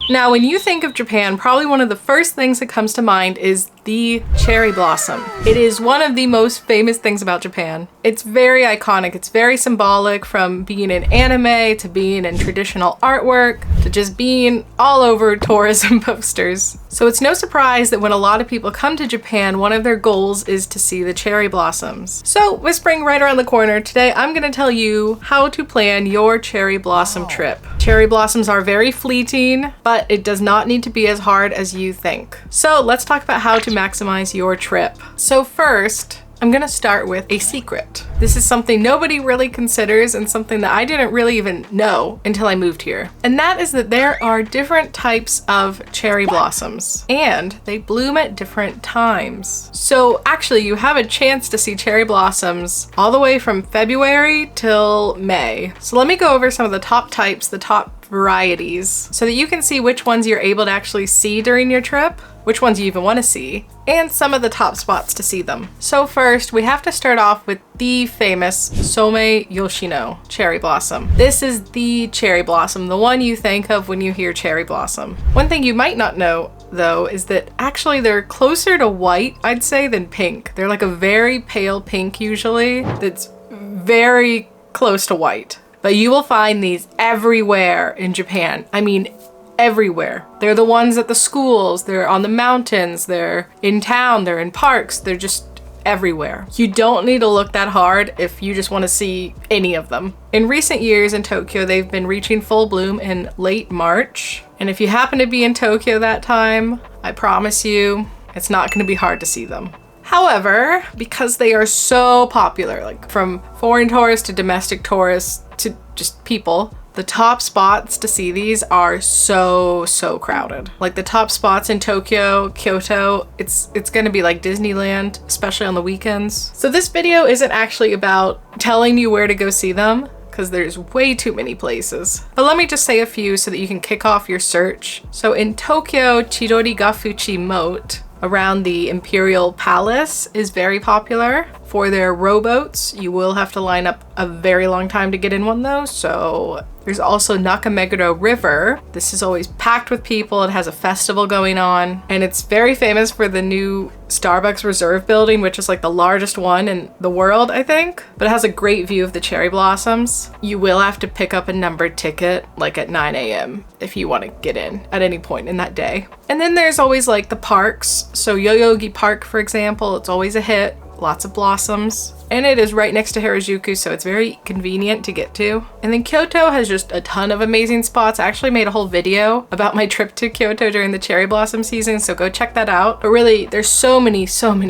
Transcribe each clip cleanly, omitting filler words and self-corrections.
Now, when you think of Japan, probably one of the first things that comes to mind is the cherry blossom. It is one of the most famous things about Japan. It's very iconic. It's very symbolic, from being in anime to being in traditional artwork to just being all over tourism posters. So it's no surprise that when a lot of people come to Japan, one of their goals is to see the cherry blossoms. So with spring right around the corner, today I'm going to tell you how to plan your cherry blossom trip. Cherry blossoms are very fleeting, but it does not need to be as hard as you think. So let's talk about how to maximize your trip. So first, I'm gonna start with a secret. This is something nobody really considers and something that I didn't really even know until I moved here. And that is that there are different types of cherry blossoms and they bloom at different times. So actually you have a chance to see cherry blossoms all the way from February till May. So let me go over some of the top types, the top varieties, so that you can see which ones you're able to actually see during your trip, which ones you even want to see, and some of the top spots to see them. So first, we have to start off with the famous Some Yoshino cherry blossom. This is the cherry blossom, the one you think of when you hear cherry blossom. One thing you might not know though is that actually they're closer to white, I'd say, than pink. They're like a very pale pink usually that's very close to white. But you will find these everywhere in Japan. I mean, everywhere. They're the ones at the schools, they're on the mountains, they're in town, they're in parks, they're just everywhere. You don't need to look that hard if you just want to see any of them. In recent years in Tokyo, they've been reaching full bloom in late March. And if you happen to be in Tokyo that time, I promise you, it's not going to be hard to see them. However, because they are so popular, like from foreign tourists to domestic tourists to just people, the top spots to see these are so crowded. Like the top spots in Tokyo, Kyoto, it's gonna be like Disneyland, especially on the weekends. So this video isn't actually about telling you where to go see them, because there's way too many places. But let me just say a few so that you can kick off your search. So in Tokyo, Chidorigafuchi Moat, around the Imperial Palace, is very popular for their rowboats. You will have to line up a very long time to get in one though. So there's also Nakameguro River. This is always packed with people. It has a festival going on, and it's very famous for the new Starbucks Reserve building, which is like the largest one in the world, I think. But it has a great view of the cherry blossoms. You will have to pick up a numbered ticket like at 9 a.m. if you want to get in at any point in that day. And then there's always like the parks. So Yoyogi Park, for example, it's always a hit. Lots of blossoms. And it is right next to Harajuku, so it's very convenient to get to. And then Kyoto has just a ton of amazing spots. I actually made a whole video about my trip to Kyoto during the cherry blossom season, so go check that out. But really, there's so many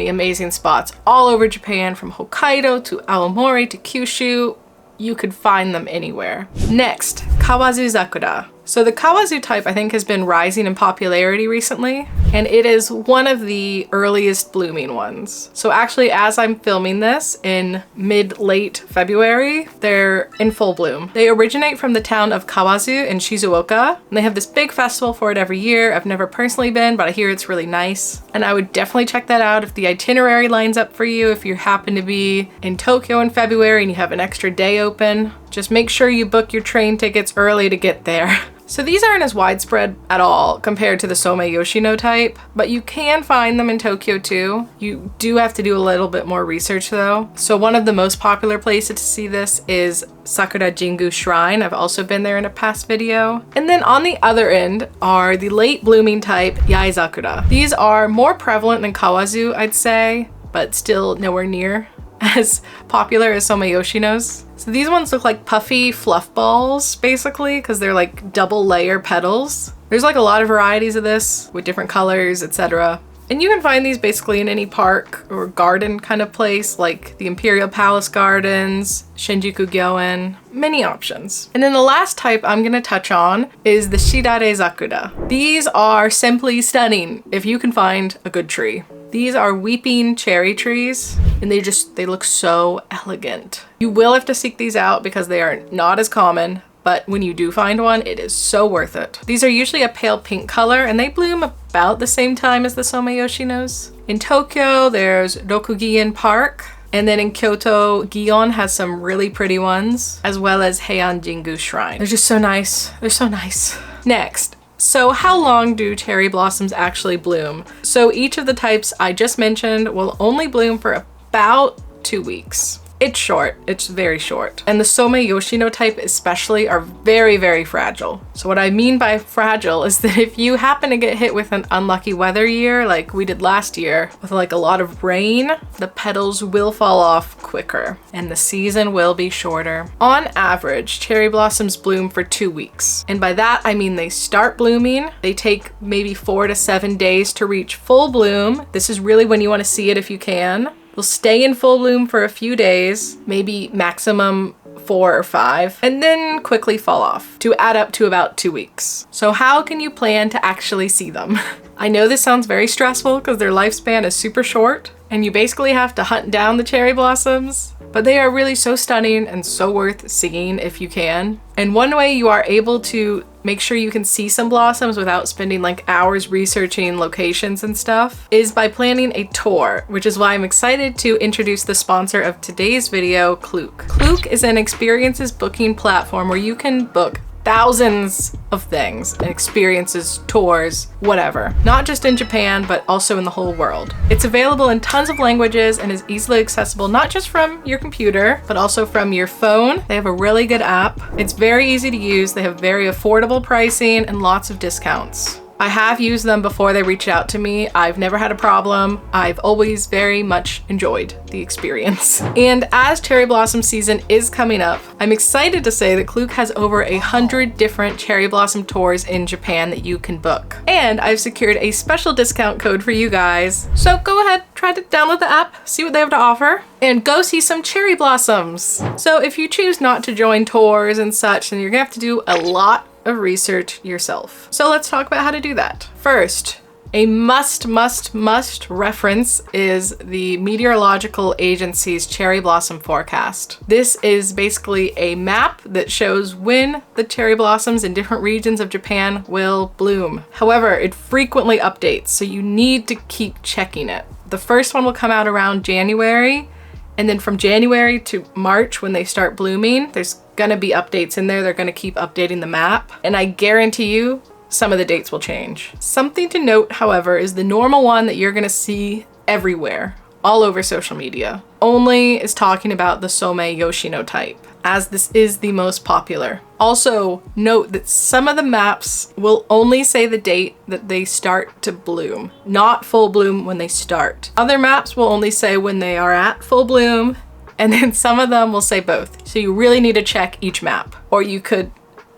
amazing spots all over Japan, from Hokkaido to Aomori to Kyushu. You could find them anywhere. Next, Kawazu Zakura. So the Kawazu type, I think, has been rising in popularity recently, and it is one of the earliest blooming ones. So actually, as I'm filming this in mid-late February, they're in full bloom. They originate from the town of Kawazu in Shizuoka, and they have this big festival for it every year. I've never personally been, but I hear it's really nice. And I would definitely check that out if the itinerary lines up for you. If you happen to be in Tokyo in February and you have an extra day open, just make sure you book your train tickets early to get there. So these aren't as widespread at all compared to the Some Yoshino type, but you can find them in Tokyo too. You do have to do a little bit more research though. So one of the most popular places to see this is Sakura Jingu Shrine. I've also been there in a past video. And then on the other end are the late blooming type Yai Zakura. These are more prevalent than Kawazu, I'd say, but still nowhere near as popular as Some Yoshino's. So these ones look like puffy fluff balls, basically, because they're like double layer petals. There's like a lot of varieties of this with different colors, etc. And you can find these basically in any park or garden kind of place, like the Imperial Palace Gardens, Shinjuku Gyoen, many options. And then the last type I'm gonna touch on is the Shidare Zakura. These are simply stunning if you can find a good tree. These are weeping cherry trees, and they look so elegant. You will have to seek these out because they are not as common, but when you do find one, it is so worth it. These are usually a pale pink color, and they bloom about the same time as the Some Yoshinos. In Tokyo, there's Rokugien Park, and then in Kyoto, Gion has some really pretty ones, as well as Heian Jingu Shrine. They're just so nice. They're so nice. Next, So how long do cherry blossoms actually bloom? So each of the types I just mentioned will only bloom for about 2 weeks. It's short, it's very short. And the Somei Yoshino type especially are very, very fragile. So what I mean by fragile is that if you happen to get hit with an unlucky weather year, like we did last year, with like a lot of rain, the petals will fall off quicker and the season will be shorter. On average, cherry blossoms bloom for 2 weeks. And by that, I mean they start blooming. They take maybe 4 to 7 days to reach full bloom. This is really when you want to see it if you can. Will stay in full bloom for a few days, maybe maximum 4 or 5, and then quickly fall off to add up to about 2 weeks. So how can you plan to actually see them? I know this sounds very stressful because their lifespan is super short and you basically have to hunt down the cherry blossoms, but they are really so stunning and so worth seeing if you can. And one way you are able to make sure you can see some blossoms without spending like hours researching locations and stuff is by planning a tour, which is why I'm excited to introduce the sponsor of today's video, Klook. Klook is an experiences booking platform where you can book thousands of things, experiences, tours, whatever. Not just in Japan, but also in the whole world. It's available in tons of languages and is easily accessible not just from your computer, but also from your phone. They have a really good app. It's very easy to use. They have very affordable pricing and lots of discounts. I have used them before they reached out to me. I've never had a problem. I've always very much enjoyed the experience. And as cherry blossom season is coming up, I'm excited to say that Klook has over 100 different cherry blossom tours in Japan that you can book. And I've secured a special discount code for you guys. So go ahead, try to download the app, see what they have to offer, and go see some cherry blossoms. So if you choose not to join tours and such, then you're gonna have to do a lot of research yourself. So let's talk about how to do that. First, a must reference is the Meteorological Agency's cherry blossom forecast. This is basically a map that shows when the cherry blossoms in different regions of Japan will bloom. However, it frequently updates, so you need to keep checking it. The first one will come out around January, and then from January to March when they start blooming, there's gonna be updates in there. They're gonna keep updating the map. And I guarantee you some of the dates will change. Something to note, however, is the normal one that you're gonna see everywhere, all over social media, only is talking about the Somei Yoshino type, as this is the most popular. Also, note that some of the maps will only say the date that they start to bloom, not full bloom when they start. Other maps will only say when they are at full bloom, and then some of them will say both. So you really need to check each map, or you could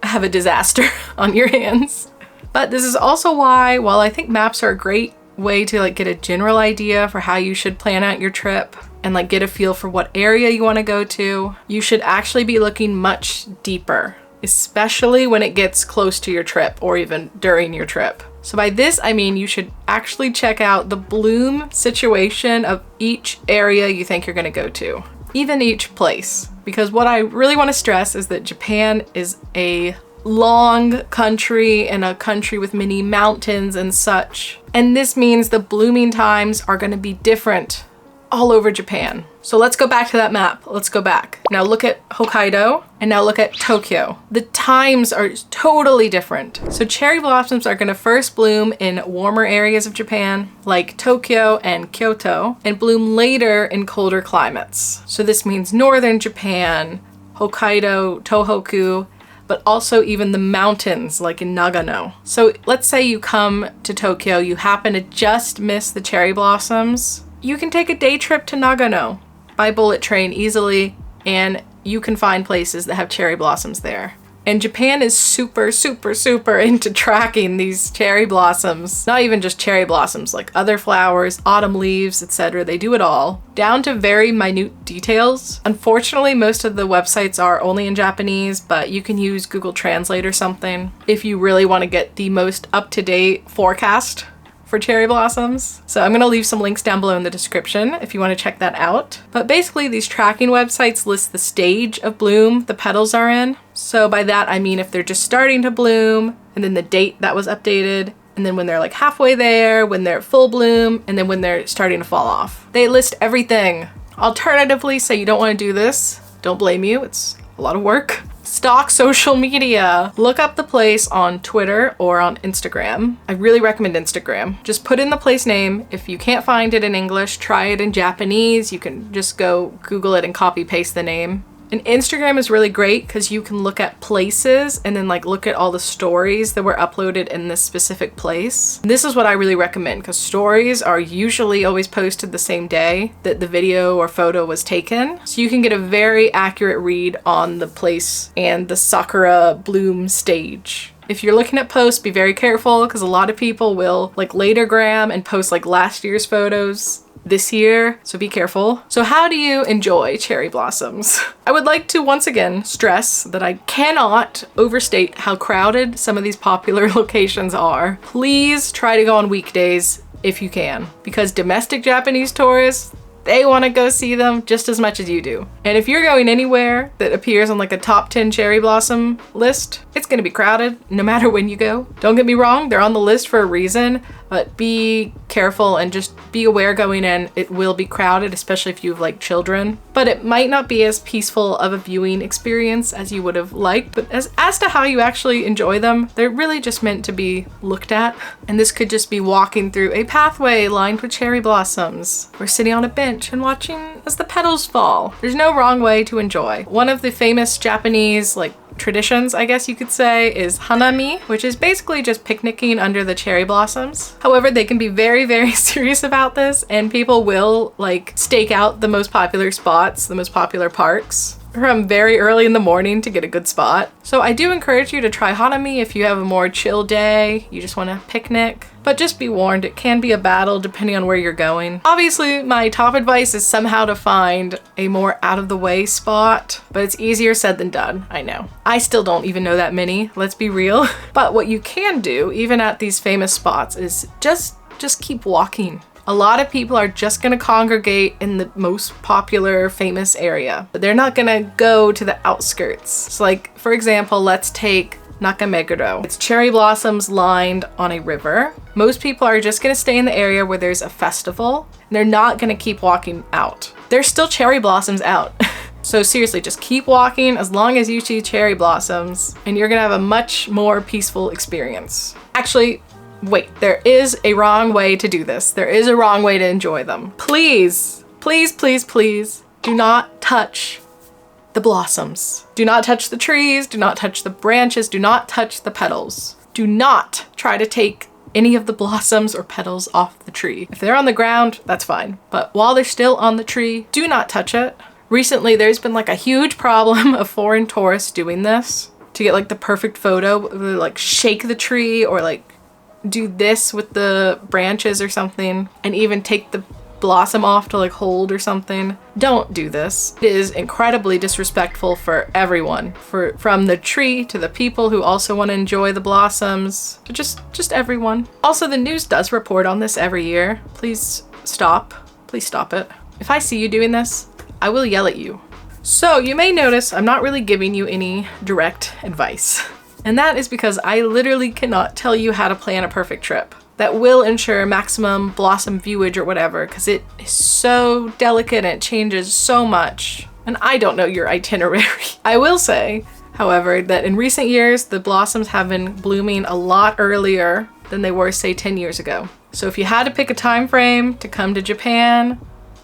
have a disaster on your hands. But this is also why, while I think maps are a great way to like get a general idea for how you should plan out your trip and like get a feel for what area you want to go to, you should actually be looking much deeper, especially when it gets close to your trip or even during your trip. So by this, I mean you should actually check out the bloom situation of each area you think you're going to go to, even each place. Because what I really want to stress is that Japan is a long country and a country with many mountains and such. And this means the blooming times are going to be different all over Japan. So let's go back to that map. Let's go back. Now look at Hokkaido and now look at Tokyo. The times are totally different. So cherry blossoms are going to first bloom in warmer areas of Japan like Tokyo and Kyoto and bloom later in colder climates. So this means northern Japan, Hokkaido, Tohoku, but also even the mountains like in Nagano. So let's say you come to Tokyo, you happen to just miss the cherry blossoms. You can take a day trip to Nagano by bullet train easily, and you can find places that have cherry blossoms there. And Japan is super into tracking these cherry blossoms. Not even just cherry blossoms, like other flowers, autumn leaves, etc. They do it all, down to very minute details. Unfortunately, most of the websites are only in Japanese, but you can use Google Translate or something if you really want to get the most up-to-date forecast for cherry blossoms. So I'm gonna leave some links down below in the description if you wanna check that out. But basically these tracking websites list the stage of bloom the petals are in. So by that I mean if they're just starting to bloom, and then the date that was updated, and then when they're like halfway there, when they're full bloom, and then when they're starting to fall off. They list everything. Alternatively, say you don't wanna do this, don't blame you, it's a lot of work. Stalk social media. Look up the place on Twitter or on Instagram. I really recommend Instagram. Just put in the place name. If you can't find it in English, try it in Japanese. You can just go Google it and copy paste the name. And Instagram is really great because you can look at places and then like look at all the stories that were uploaded in this specific place. This is what I really recommend because stories are usually always posted the same day that the video or photo was taken. So you can get a very accurate read on the place and the sakura bloom stage. If you're looking at posts, be very careful because a lot of people will like latergram and post like last year's photos this year, so be careful. So how do you enjoy cherry blossoms? I would like to once again stress that I cannot overstate how crowded some of these popular locations are. Please try to go on weekdays if you can, because domestic Japanese tourists, they want to go see them just as much as you do. And if you're going anywhere that appears on like a top 10 cherry blossom list, it's going to be crowded no matter when you go. Don't get me wrong, they're on the list for a reason, but be careful and just be aware going in. It will be crowded, especially if you have like children, but it might not be as peaceful of a viewing experience as you would have liked. But as to how you actually enjoy them, they're really just meant to be looked at. And this could just be walking through a pathway lined with cherry blossoms, or sitting on a bench and watching as the petals fall. There's no wrong way to enjoy. One of the famous Japanese like traditions, I guess you could say, is hanami, which is basically just picnicking under the cherry blossoms. However, they can be very, very serious about this, and people will like stake out the most popular spots, the most popular parks from very early in the morning to get a good spot. So I do encourage you to try hanami if you have a more chill day, you just want to picnic. But just be warned, it can be a battle depending on where you're going. Obviously, my top advice is somehow to find a more out-of-the-way spot, but it's easier said than done, I know. I still don't even know that many, let's be real. But what you can do, even at these famous spots, is just keep walking. A lot of people are just gonna congregate in the most popular, famous area, but they're not gonna go to the outskirts. So like, for example, let's take Nakameguro. It's cherry blossoms lined on a river. Most people are just gonna stay in the area where there's a festival, and they're not gonna keep walking out. There's still cherry blossoms out. So seriously, just keep walking as long as you see cherry blossoms, and you're gonna have a much more peaceful experience. Actually, wait, there is a wrong way to do this. There is a wrong way to enjoy them. Please, please, please, please do not touch the blossoms. Do not touch the trees, do not touch the branches, do not touch the petals. Do not try to take any of the blossoms or petals off the tree. If they're on the ground, that's fine. But while they're still on the tree, do not touch it. Recently, there's been like a huge problem of foreign tourists doing this to get like the perfect photo. They like shake the tree or like do this with the branches or something, and even take the blossom off to like hold or something. Don't do this. It is incredibly disrespectful for everyone, from the tree to the people who also want to enjoy the blossoms, to just everyone. Also, the news does report on this every year. Please stop it. If I see you doing this, I will yell at you. So you may notice I'm not really giving you any direct advice. And that is because I literally cannot tell you how to plan a perfect trip that will ensure maximum blossom viewage or whatever, because it is so delicate and it changes so much. And I don't know your itinerary. I will say, however, that in recent years, the blossoms have been blooming a lot earlier than they were, say, 10 years ago. So if you had to pick a time frame to come to Japan,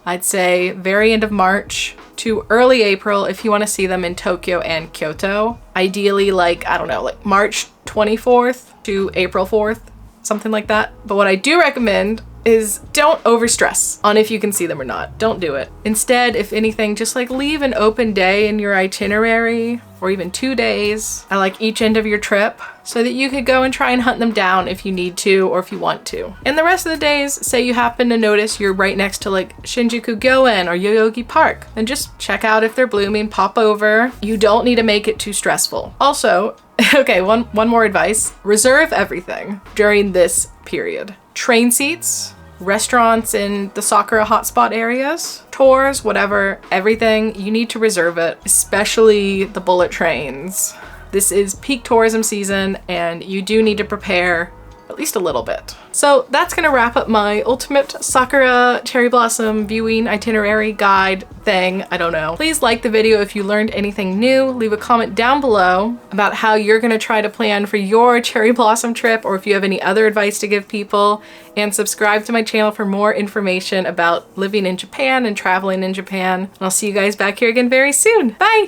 I'd say very end of March to early April if you want to see them in Tokyo and Kyoto. Ideally, like, I don't know, like March 24th to April 4th, something like that. But what I do recommend is don't overstress on if you can see them or not. Don't do it. Instead, if anything, just like leave an open day in your itinerary, or even 2 days at like each end of your trip, so that you could go and try and hunt them down if you need to or if you want to. And the rest of the days, say you happen to notice you're right next to like Shinjuku Gyoen or Yoyogi Park, then just check out if they're blooming, pop over. You don't need to make it too stressful. Also, okay, one more advice. Reserve everything during this period. Train seats, restaurants in the Sakura hotspot areas, tours, whatever, everything, you need to reserve it, especially the bullet trains. This is peak tourism season and you do need to prepare at least a little bit. So that's gonna wrap up my ultimate Sakura cherry blossom viewing itinerary guide thing. I don't know. Please like the video if you learned anything new. Leave a comment down below about how you're gonna try to plan for your cherry blossom trip, or if you have any other advice to give people, and subscribe to my channel for more information about living in Japan and traveling in Japan. And I'll see you guys back here again very soon. Bye!